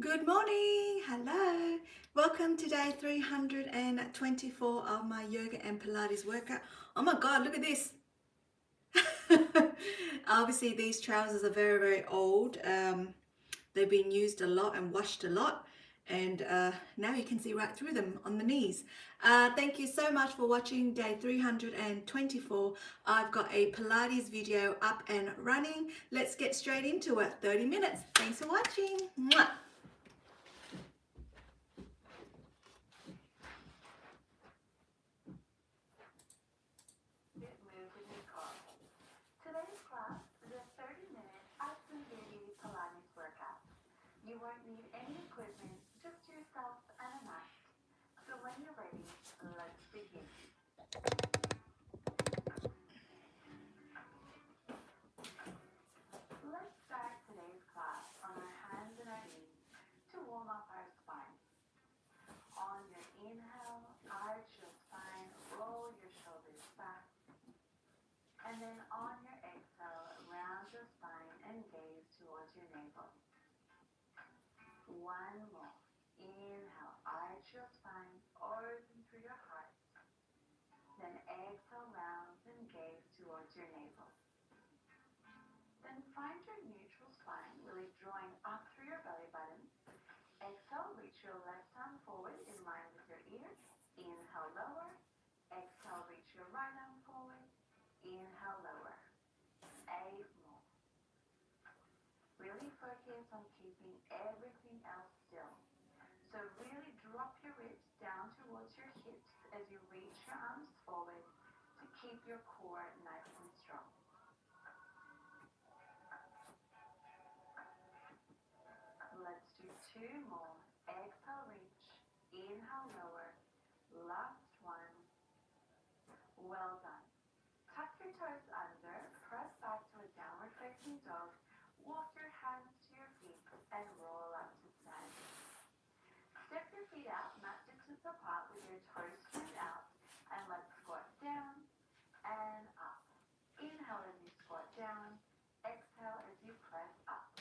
Good morning. Hello. Welcome to day 324 of my yoga and Pilates workout. Oh my God, look at this. Obviously, these trousers are very, very old. They've been used a lot and washed a lot. And now you can see right through them on the knees. Thank you so much for watching day 324. I've got a Pilates video up and running. Let's get straight into it. 30 minutes. Thanks for watching. Mwah. Today's class is a 30-minute active Pilates workout. You won't need any equipment, just yourself and a mat. So when you're ready, let's begin. Let's start today's class on our hands and our knees to warm up our spine. On your inhale, arch your spine, roll your shoulders back. And then on your exhale, round your spine and gaze towards your navel. One more. Inhale, arch your spine, open through your heart. Then exhale, round and gaze towards your navel. Then find your neutral spine, really drawing up through your belly button. Exhale, reach your left arm forward in line with your ear. Inhale, lower. Exhale, reach your right arm forward. Inhale, lower. 8 more. Really focus on keeping everything else still. So really drop your ribs down towards your hips as you reach your arms forward to keep your core nice and strong. Let's do 2 more. Exhale, reach. Inhale, lower. Last one. Well done. Tuck your toes under, press back to a downward facing dog. Walk your hands to your feet and roll up to stand. Step your feet out, mat distance apart with your toes straight out, and let's squat down and up. Inhale as you squat down, exhale as you press up.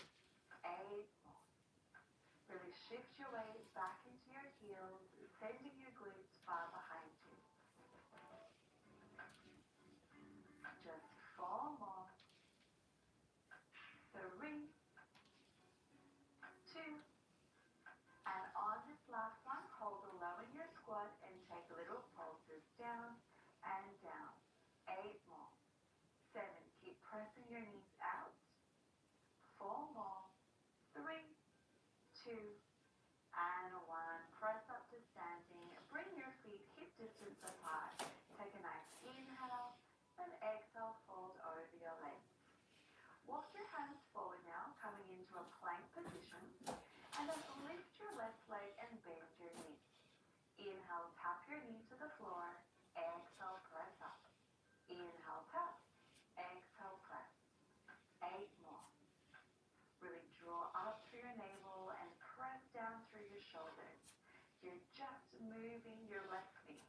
8 more. Really shift your weight back into your heels, sending your glutes far behind you. Just 4 more. 3, 2, and on this last one, hold the low in your squat and take little pulses down and down. 8 more. 7, keep pressing your knees out. 4 more. 3, 2, and 1. Press up to standing. Bring your feet hip distance apart. Take a nice inhale, then exhale, fold over your legs. Walk your hands forward now, coming into a plank position, and then lift your left leg and bend your knee. Inhale, tap your knee to the floor. Exhale, press up. Inhale, tap. Exhale, press. 8 more. Really draw up through your navel and press down through your shoulders. You're just moving your left knee.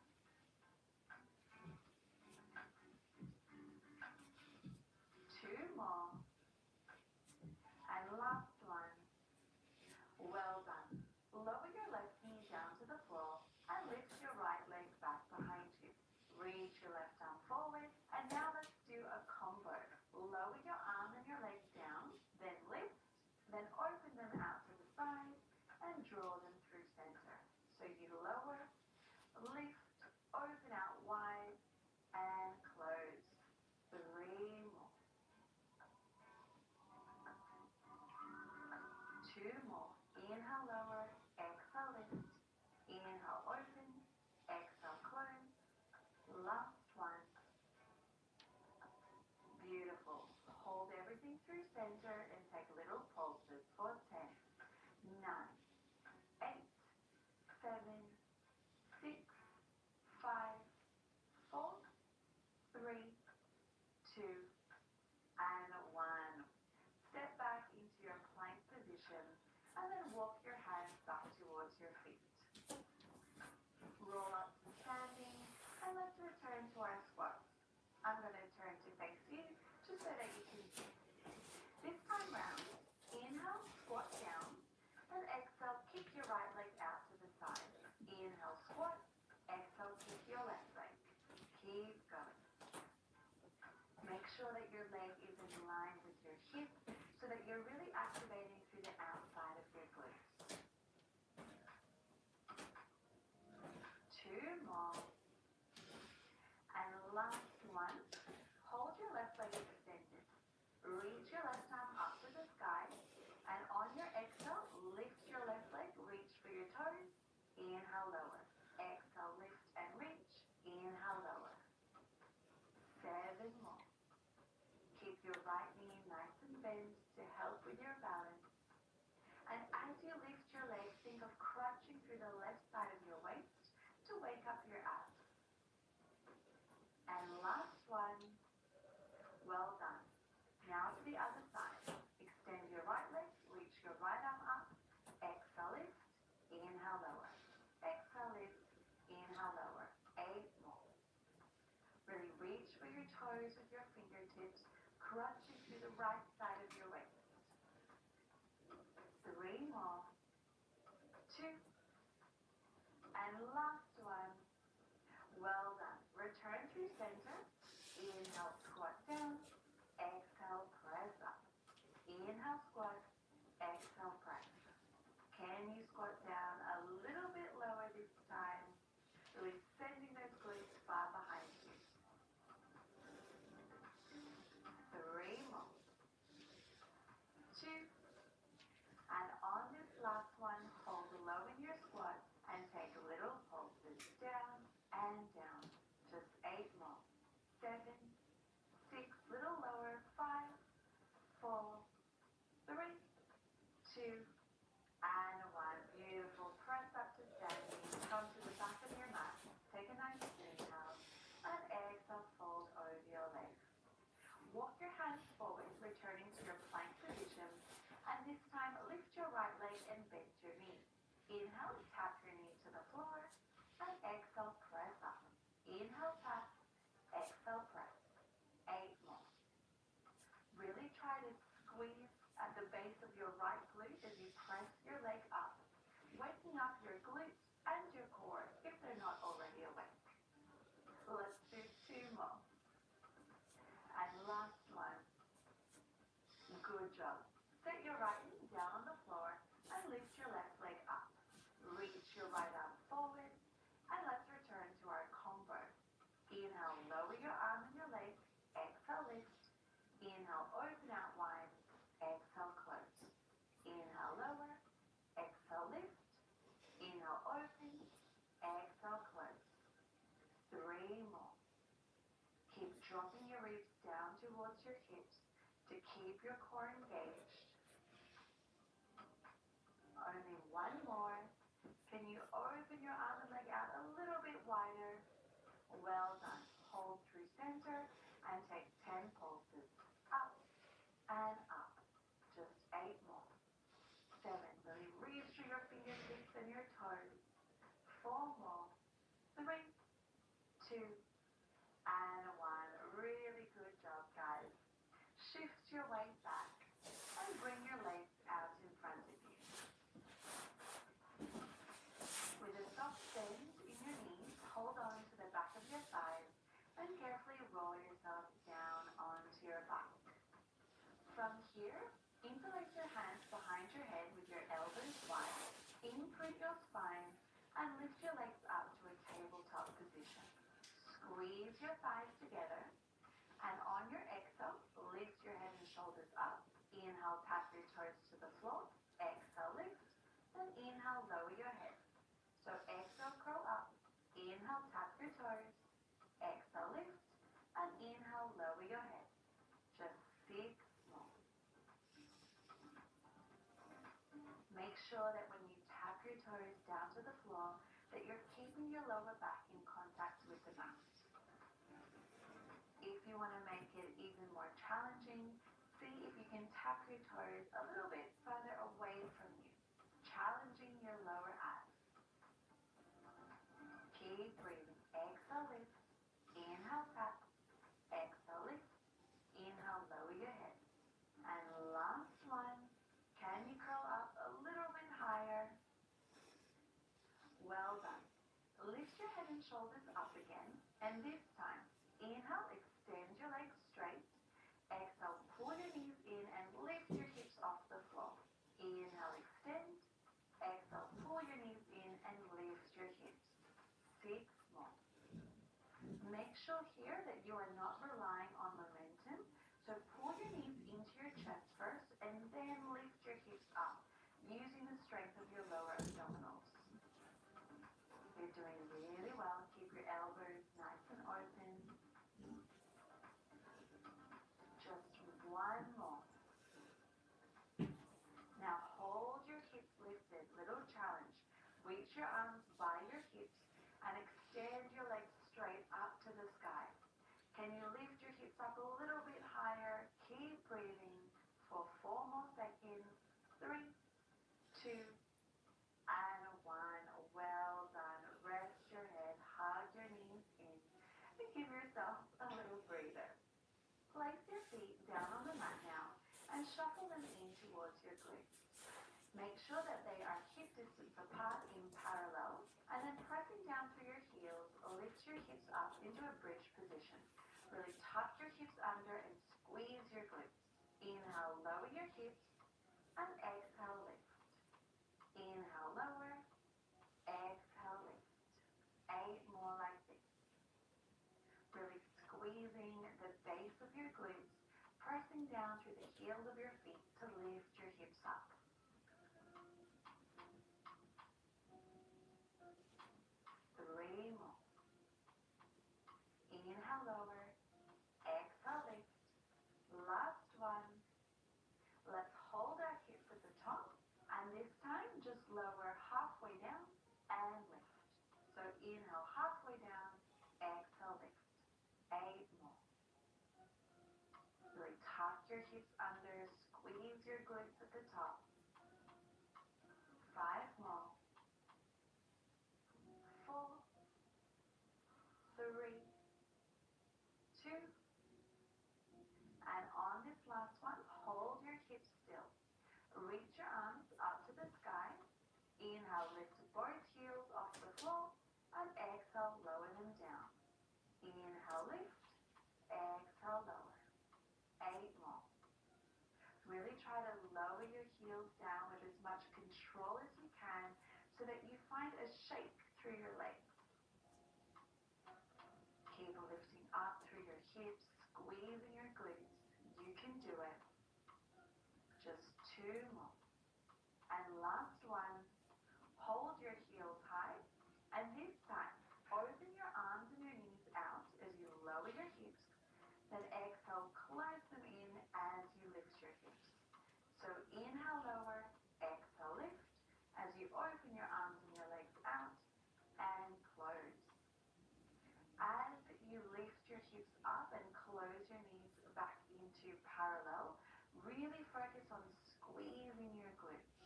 2 more. And last one. Well done. Lower your left knee down to the floor and lift your right leg back behind you. Reach your left arm forward, and now let's do a combo. Lower your arm and your leg down, then lift, then open them out to the side and draw them through center. So you lower, lift, open out wide, and close. 3 more. 2 more. Inhale, lower, exhale, lift. Inhale, open, exhale, close. Last one. Beautiful. Hold everything through center and take little pulses for 10, 9, 8, 7, 6, 5, 4, 3, 2, and 1. Step back into your plank position and then walk your hands back towards your feet. Roll up to standing and let's return to our squats. I'm going to turn to face you just so that you can see. This time round, inhale, squat down, and exhale. in line with your hip so that you're really activating through the outside of your glutes. 2 more. And last one. Hold your left leg extended. Reach your left arm up to the sky. And on your exhale, lift your left leg. Reach for your toes. Inhale, lower. Exhale, lift and reach. Inhale, lower. 7 more. Keep your right knee nice and bent to help with your balance. And as you lift your legs, think of crunching through the left side of your waist to wake up your abs. And last one. Well done. Now to the other side. Extend your right leg, reach your right arm up. Exhale, lift. Inhale, lower. Exhale, lift. Inhale, lower. 8 more. Really reach for your toes with your fingertips, crunching through the right side of your waist. 3 more. 2. And last one. Well done. Return through center. Inhale, squat down. Exhale, press up. Inhale, squat. Exhale, press. Can you squat down a little bit lower this time? Really sending those glutes far behind you. 3 more. 2. And on this last one, hold low in your squat and take little pulses down and down. Just 8 more. 7, 6, little lower. 5, 4, 3, 2, and 1. Beautiful. Press up to standing. Come to the back of your mat. Take a nice inhale. And exhale, fold over your legs. Walk your hands forward, returning to your plank position. And this time, lift your right leg and bend your knee. Inhale, tap your knee to the floor. And exhale, press up. Inhale, tap. Exhale, press. 8 more. Really try to squeeze at the base of your right glute as you press your leg up, waking up your glutes and your core if they're not already awake. Let's do 2 more. And last one. Good job. Set your right knee down on the floor and lift your left leg up. Reach your right arm forward and let's return to our combo. Inhale, lower your arm and your leg. Exhale, lift. Inhale, open out wide. Exhale, close. Inhale, lower. Exhale, lift. Inhale, open. Exhale, close. 3 more. Keep dropping your ribs down towards your hips to keep your core engaged. Only 1 more. Can you open your arm and leg out a little bit wider? Well done. Hold through center and take 10 pulses. Up and up. Just 8 more. 7. Really reach through your fingertips and your toes. 4 more. 3, 2, and 1. Really good job, guys. Shift your weight back and bring your legs out in front of you. With a soft bend in your knees, hold on to the back of your thighs and carefully roll yourself down onto your back. From here, interlace your hands behind your head with your elbows wide, imprint your spine, and lift your legs up to a tabletop position. Squeeze your thighs together, and on your exhale, lift your head and shoulders up. Inhale, tap your toes to the floor. Exhale, lift. Then inhale, lower your head. So exhale, curl up. Inhale, tap your toes. Exhale, lift. And inhale, lower your head. Just 6 more. Make sure that when you tap your toes down to the floor, that you're keeping your lower back in contact with the mat. If you want to make it even more challenging, see if you can tap your toes a little bit further away from you, challenging your lower abs. Keep breathing. Exhale, lift. Inhale, tap. Exhale, lift. Inhale, lower your head. And last one. Can you curl up a little bit higher? Well done. Lift your head and shoulders up again. And this time, inhale, extend your legs straight. Exhale, pull Make sure here that you are not relying on momentum. So pull your knees into your chest first and then lift your hips up using the strength of your lower abdominals. You're doing really well. Keep your elbows nice and open. Just one more. Now hold your hips lifted. Little challenge. Reach your arms by your hips and extend your legs straight up to the sky. Can you lift your hips up a little bit higher? Keep breathing for 4 more seconds. 3, 2, and 1. Well done. Rest your head, hug your knees in, and give yourself a little breather. Place your feet down on the mat now and shuffle them in towards your glutes. Make sure that they are hip distance apart in parallel, and then pressing down through your heels, lift your hips up into a bridge position. Really tuck your hips under and squeeze your glutes. Inhale, lower your hips, and exhale, lift. Inhale, lower, exhale, lift. 8 more like this. Really squeezing the base of your glutes, pressing down through the heels of your feet to lift your hips up. 3 more. Inhale, lower, exhale, lift. Last one. Let's hold our hips at the top, and this time just lower halfway down and lift. So inhale halfway down, exhale, lift. 8 more. Really tuck your hips under, squeeze your glutes at the top. 5 more. 4, 3, 2, and on this last one, hold your hips still. Reach your arms up to the sky. Inhale, lift both heels off the floor, and exhale, lower them down. Inhale, lift, exhale, lower. 8 more. Really try to lower your heels down with as much control as you can so that you find a shake through your legs. Keep lifting up through your hips, squeezing your glutes. You can do it. Just 2 more. And last one. Hold your heels high, and this time, open your arms and your knees out as you lower your hips, then exhale, close them in as you lift your hips. So inhale, lower, exhale, lift, as you open your arms and your legs out, and close. As you lift your hips up and close your knees back into parallel, really focus on squeezing your glutes.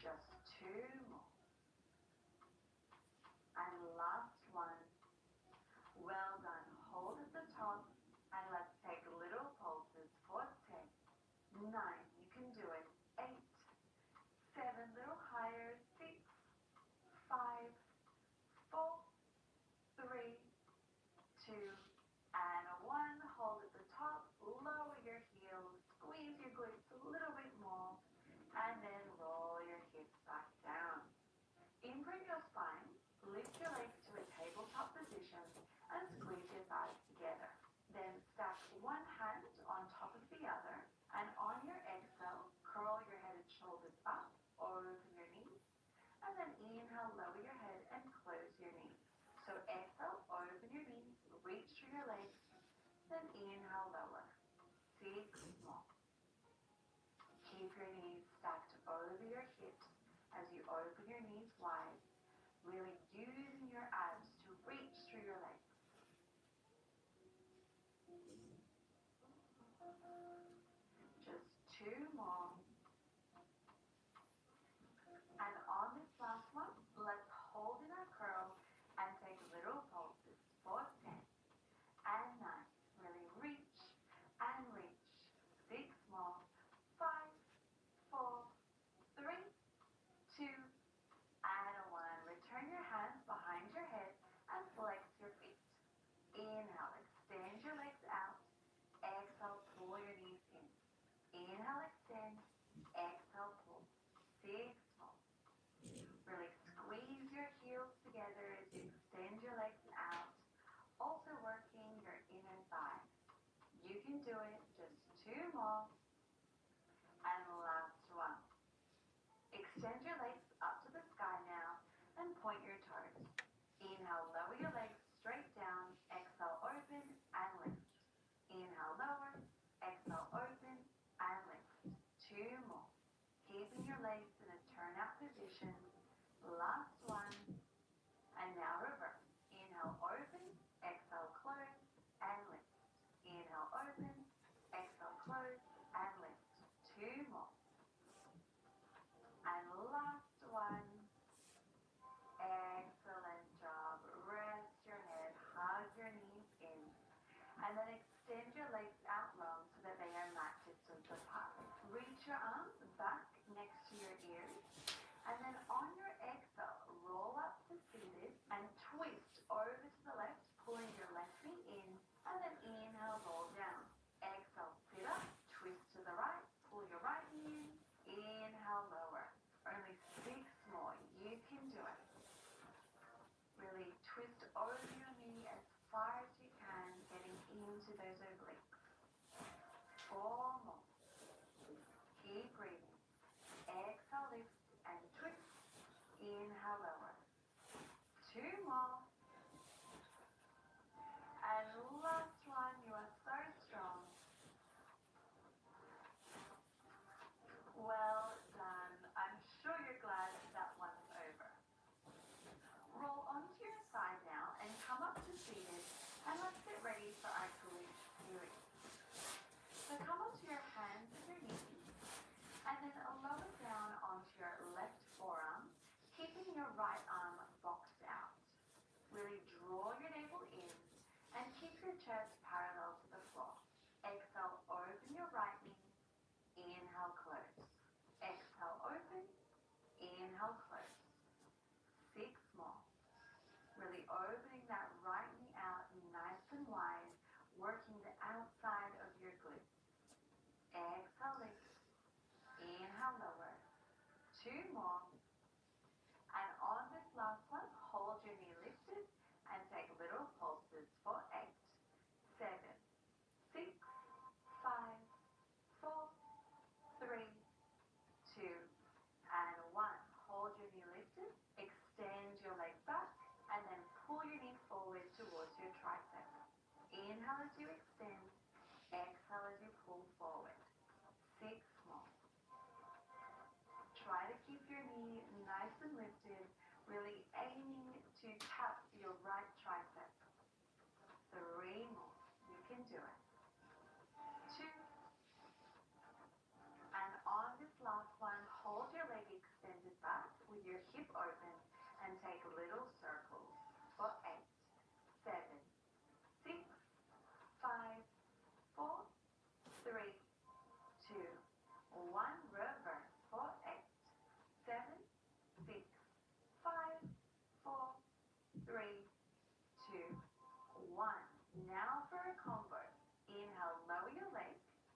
Just 2 more. And last one. Well done. Hold at the top, and let's take little pulses for 10, 9, you can do it, 8, 7, little higher, 6, 5, 4, 3, 2, and 1. Hold at the top, lower your heels, squeeze your glutes a little bit more, and then roll your hips back down. Imprint your spine, lift your legs to a tabletop position, and squeeze your thighs together. Then stack one hand on top of the other, and on your exhale, curl your head and shoulders up, open your knees, and then inhale, lower your head and close your knees. So exhale, open your knees, reach through your legs, then inhale, lower. 6 more. Keep your knees stacked over your hips as you open your knees wide, really using your abs to reach through your legs. Just 2 more. And on this last one, let's hold in our curl and take little pulses for 10 and 9. Really reach and reach. 6 more. 5, 4, 3, 2, and 1. Return your hands behind your head and flex your feet. Inhale, extend your legs out. Exhale, pull your knees in. Inhale, extend. can do it. Just two more. And last one. Extend your legs up to the sky now and point your toes. Inhale, lower your legs straight down. Exhale, open and lift. Inhale, lower. Exhale, open and lift. Two more. Keeping your legs in a turnout position. Last one. And now reverse. Inhale, open. Exhale, close and lift. Inhale, open. Exhale, close and lift. Two more. And last one. Excellent job. Rest your head, hug your knees in, and then extend your legs out long so that they are mat distance apart. Reach your arms back next to your ears, and then on your exhale, roll up to seated and twist over to the left, pulling your left knee in, and then inhale, roll down. Exhale, sit up, twist to the right, pull your right knee in, inhale, lower. Only 6 more. You can do it. Really twist over your knee as far as you can, getting into those obliques. 4 more. Keep breathing. Exhale, lift and twist. Inhale, lower. 2 more. And last one. You are so strong. Well done. I'm sure you're glad that one's over. Roll onto your side now and come up to seated, and let's get ready for our glute series. So come onto your hands and your knees, and then lower down onto your left forearm, keeping your right arm boxed out. Really draw your navel in and keep your chest parallel to the floor. Exhale, open your right knee. Inhale, close. Exhale, open. Inhale, close. 6 more. Really opening that right knee out nice and wide, working the outside of your glutes. Exhale, lift. Inhale, lower. 2 more. And on this last one, hold your knee lifted and take little pulses for 8, 7, 6, 5, 4, 3, 2, and 1. Hold your knee lifted, extend your leg back, and then pull your knee forward towards your tricep. Inhale as you extend, exhale as you pull forward. 6 more. Try to keep your knee nice and lifted, really aiming to tap your right tricep. 3 more. You can do it. 2. And on this last one, hold your leg extended back with your hip open and take little circles for 8, 7, 6, 5, 4, 3, 2, 1. Reverse for 8, 7, 6, 5, 4, 3, 2, 1. Now for a combo. Inhale, lower your leg.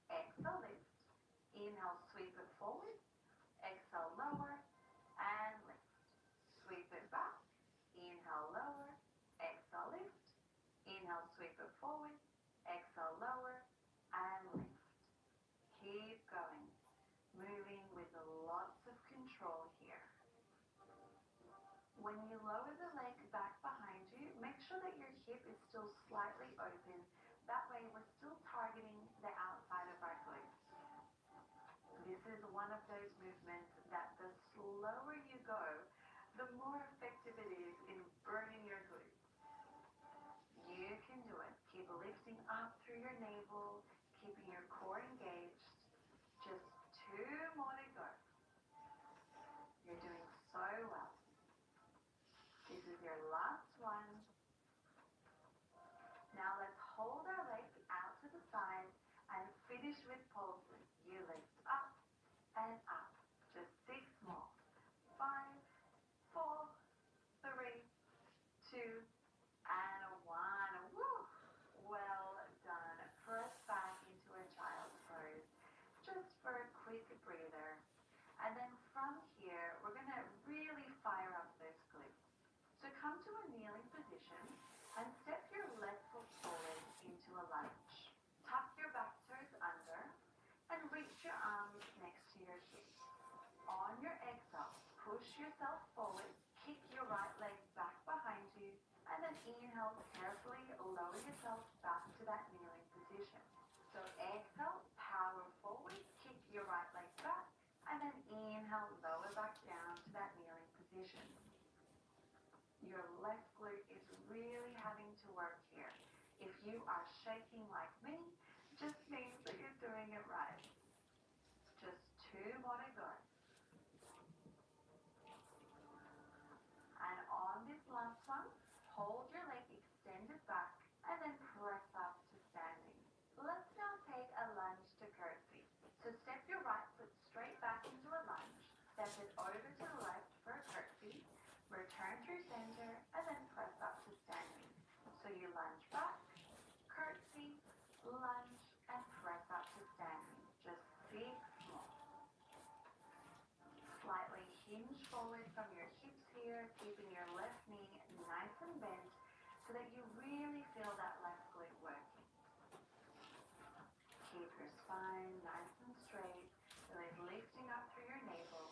Exhale, lift. Inhale, sweep it forward. Exhale, lower and lift. Sweep it back. Inhale, lower. Exhale, lift. Inhale, sweep it forward. Exhale, lower and lift. Keep going. Moving with lots of control here. When you lower the leg back behind you, make sure that your hip is still slightly open. That way we're still targeting the outside of our glutes. This is one of those movements that the slower you go, the more effective it is in burning your glutes. You can do it. Keep lifting up through your navel, keeping your core engaged. Just 2 more to go. You're doing so well. This is your last one. Now let's hold our leg out to the side and finish with pulses. You lift up and up. Just 6 more. 5, 4, 3, 2, and 1. Woo! Well done. Press back into a child's pose just for a quick breather. And then from here, we're going to really fire up those glutes. So come to a kneeling position and step your left foot forward into a lunge. Tuck your back push yourself forward, kick your right leg back behind you, and then inhale, carefully lower yourself back to that kneeling position. So exhale, power forward, kick your right leg back, and then inhale, lower back down to that kneeling position. Your left glute is really having to work here. If you are shaking like me, just means that you're doing it right. Just 2 more to go. And on this last one, hold your leg extended back and then press up to standing. Let's now take a lunge to curtsy. So step your right foot straight back into a lunge, step it over to the left for a curtsy, return through center, and then press up to standing. So you lunge back, curtsy, lunge, and press up to standing. Just 6 more. Slightly hinge forward from your hips here, keeping your left knee nice and bent so that you really feel that left glute working. Keep your spine nice and straight, really lifting up through your navel,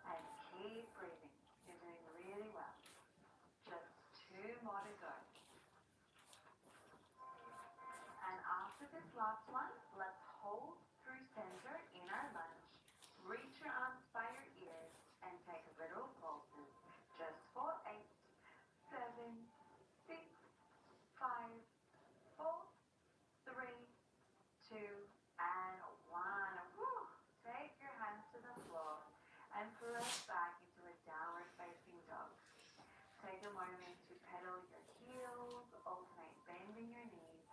and keep breathing. You're doing really well. Just 2 more to go. And after this last one, let's hold through center in our lunge. Reach your arms by your ears and take little pulses. Just for 8, 7, 6, 5, 4, 3, 2, and 1. Woo! Take your hands to the floor and press back into a downward facing dog. Take a moment to pedal your heels, alternate bending your knees.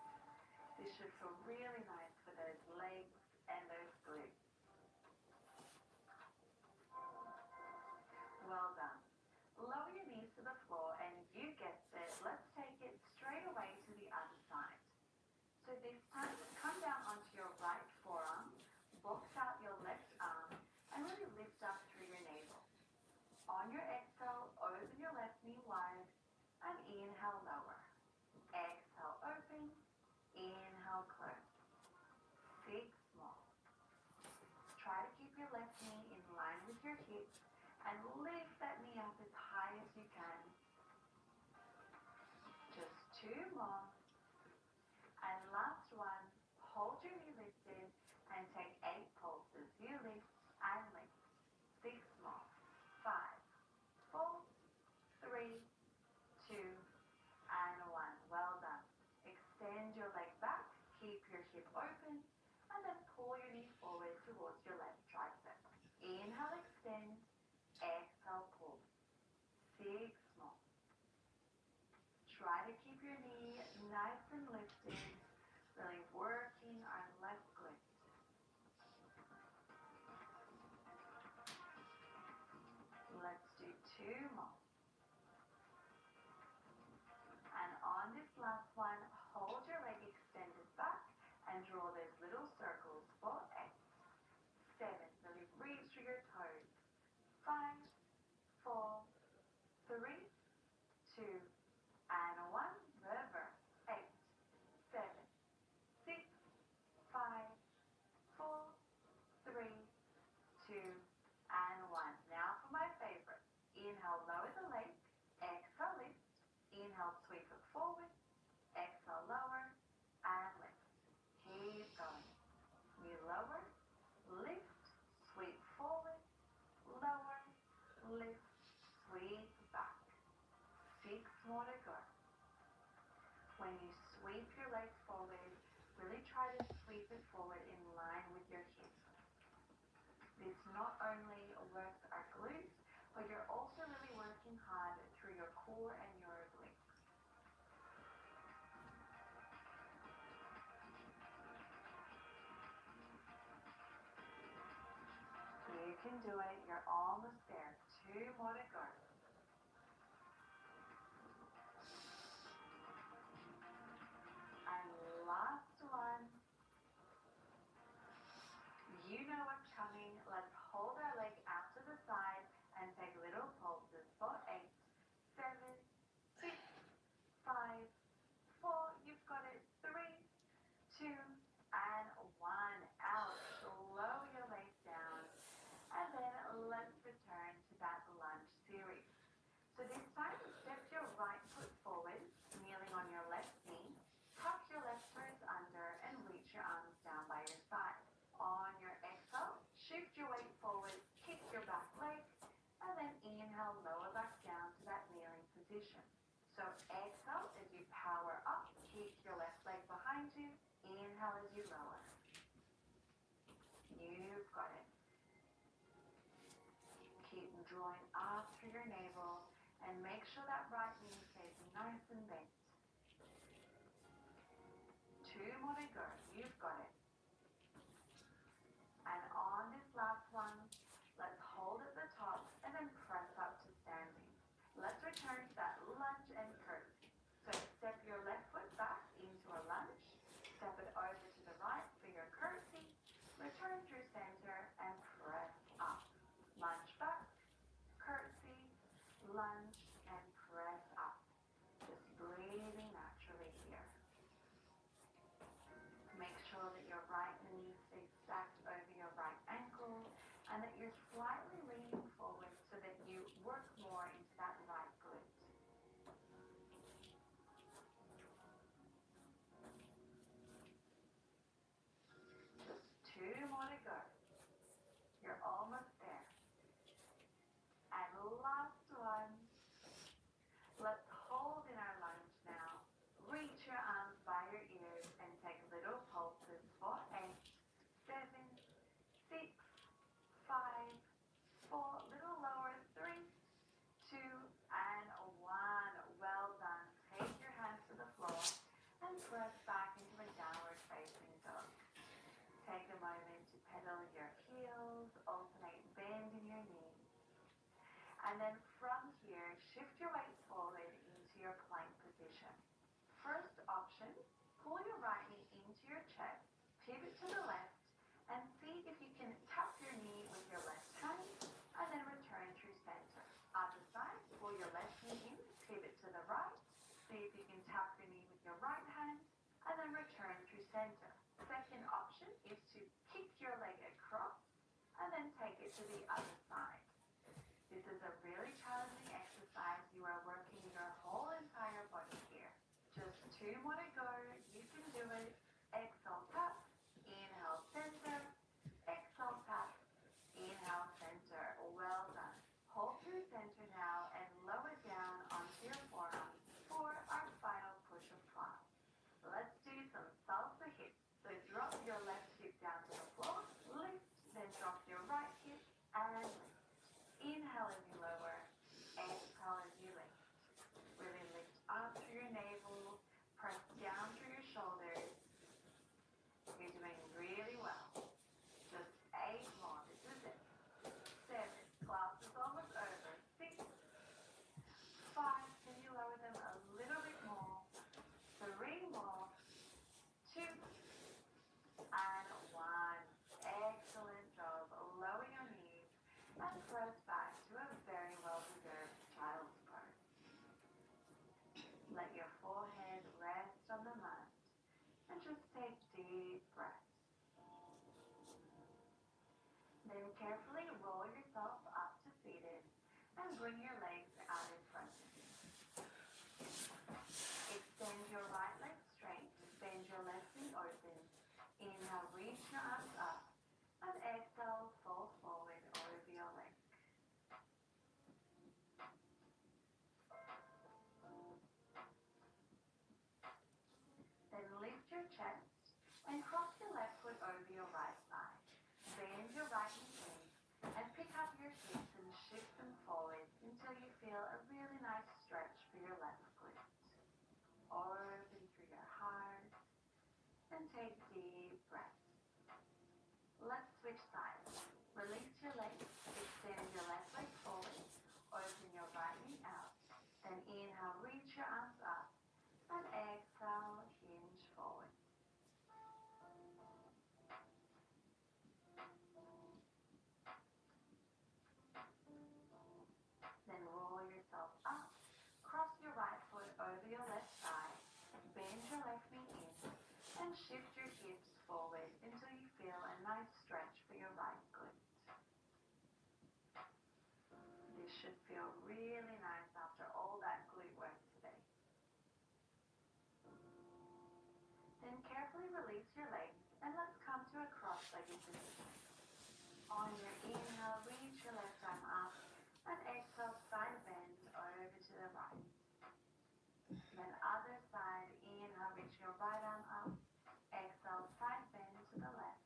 This should feel really nice for those legs and those glutes. Well done. Lower your knees to the floor and you guessed it, let's take it straight away to the other side. So this time, come down onto your right forearm, box out your left arm, and really lift up through your navel. On your exhale, open your left knee wide, and inhale, lower. Exhale, open, inhale, close. 6 more. Try to keep your left knee in line with your hip, and lift that knee up as high as you can. Just 2 more. And last one, hold your knee lifted and take 8 pulses. You lift and lift. 6 more. 5, 4, 3, 2, and 1. Well done. Extend your leg back, keep your hip open, and then pull your knee forward towards your left tricep. Inhale, extend. Exhale, pull. 6 more. Try to keep your knee nice and lifted, really working our left glute. Let's do 2 more. And on this last one, hold your leg extended back and draw those little circles for 8, 7, really reach through your toes. 5, 4, 3, 2, and 1. Reverse. 8, 7, 6, 5, 4, 3, 2, and 1. Now for my favorite. Inhale, lower the leg. Exhale, lift. Inhale, sweep it forward. Exhale, lower, and lift. Keep going. You lower, lift, sweep forward, lower, lift, sweep back. 6 more to go. When you sweep your leg forward, really try to sweep it forward in line with your hip. This not only works our glutes, but you're also really working hard through your core and your obliques. You can do it. You're almost there. 2 more to go. And last one. You know what's coming. Let's hold our leg out to the side and take little pulses for 8, 7, 6, 5, 4. You've got it. 3, 2, and 1. Out. Lower your leg down. And then let's return to that So this time, step your right foot forward, kneeling on your left knee. Tuck your left toes under and reach your arms down by your side. On your exhale, shift your weight forward, kick your back leg, and then inhale, lower back down to that kneeling position. So exhale as you power up, kick your left leg behind you, inhale as you lower. You've got it. Keep drawing up through your navel and make sure that right knee stays nice and bent. 2 more to go. You've got it. And on this last one, let's hold at the top and then press up to standing. Let's return to that lunge and curtsy. So step your left foot back into a lunge, step it over to the right for your curtsy, return through center and press up. Lunge back, curtsy, lunge and press up. Just breathing naturally here. Make sure that your right knee stays stacked over your right ankle and that you're slightly leaning forward so that you work more into that right glute. Just 2 more to go. You're almost there. And last one. Let's hold in our lunge now. Reach your arms by your ears and take little pulses for 8, 7, 6, 5, 4, little lower, 3, 2, and 1. Well done. Take your hands to the floor and press back into a downward facing dog. Take a moment to pedal your heels, alternate bending your knees. And then from here, shift your weight forward into your plank position. First option, pull your right knee into your chest, pivot to the left, and see if you can tap your knee with your left hand, and then return through center. Other side, pull your left knee in, pivot to the right, see if you can tap your knee with your right hand, and then return through center. Second option is to kick your leg across, and then take it to the other side. This is a really challenging exercise. You are working your whole entire body here. Just 2 more to go. You can do it. Exhale, tap. Inhale, center. Exhale, tap. Inhale, center. Well done. Hold through center now and lower down onto your forearms for our final push-up class. Let's do some salsa hips. So drop your left hip down to the floor. Lift, then drop your right hip and lift. Inhale as you lower, exhale as you lift. Really lift up through your navel, press down through your shoulders. You're doing really well. Just 8 more, this is it. 7, class is almost over. 6, 5, can you lower them a little bit more? 3 more, 2, and 1. Excellent job. Lower your knees and press back to a very well-deserved child's pose. Let your forehead rest on the mat and just take deep breaths. Then carefully roll yourself up to seated and bring your legs out in front of you. Extend your right leg straight, bend your left knee open. Inhale, reach your arms up, and exhale, fold forward over your leg. Then lift your chest and cross your left foot over your right thigh. Bend your right knee in and pick up your hips and shift them forward until you feel a really nice stretch for your left glute. Open through your heart and take deep breaths. Let's switch sides. Release your legs, extend your left leg forward, open your right knee out. Then inhale, reach your arms up, and exhale, hinge forward. Then roll yourself up, cross your right foot over your left thigh, bend your left knee in, and shift your hips forward until you feel a nice stretch for your right glute. This should feel really nice after release your legs and let's come to a cross-legged position. On your inhale, reach your left arm up and exhale, side bend over to the right. Then other side, inhale, reach your right arm up, exhale, side bend to the left.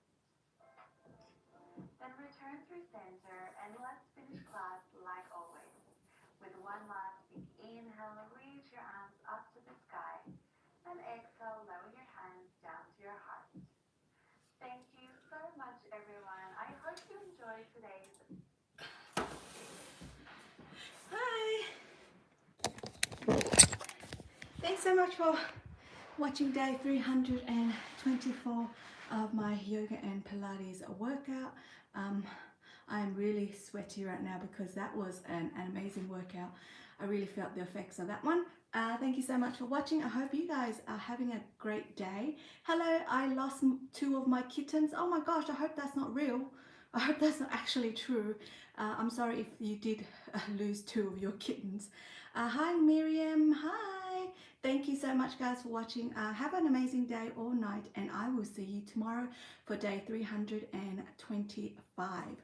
Then return through center and let's finish class like always. With one last big inhale, reach your arms up to the sky and exhale, lower your hands down to your heart. Thank you so much, everyone. I hope you enjoyed today's. Hi! Thanks so much for watching day 324 of my yoga and Pilates workout. I'm really sweaty right now because that was an amazing workout. I really felt the effects of that one. Thank you so much for watching. I hope you guys are having a great day. Hello, I lost 2 of my kittens. Oh my gosh, I hope that's not real. I hope that's not actually true. I'm sorry if you did lose 2 of your kittens. Hi Miriam, hi. Thank you so much guys for watching. Have an amazing day or night and I will see you tomorrow for day 325.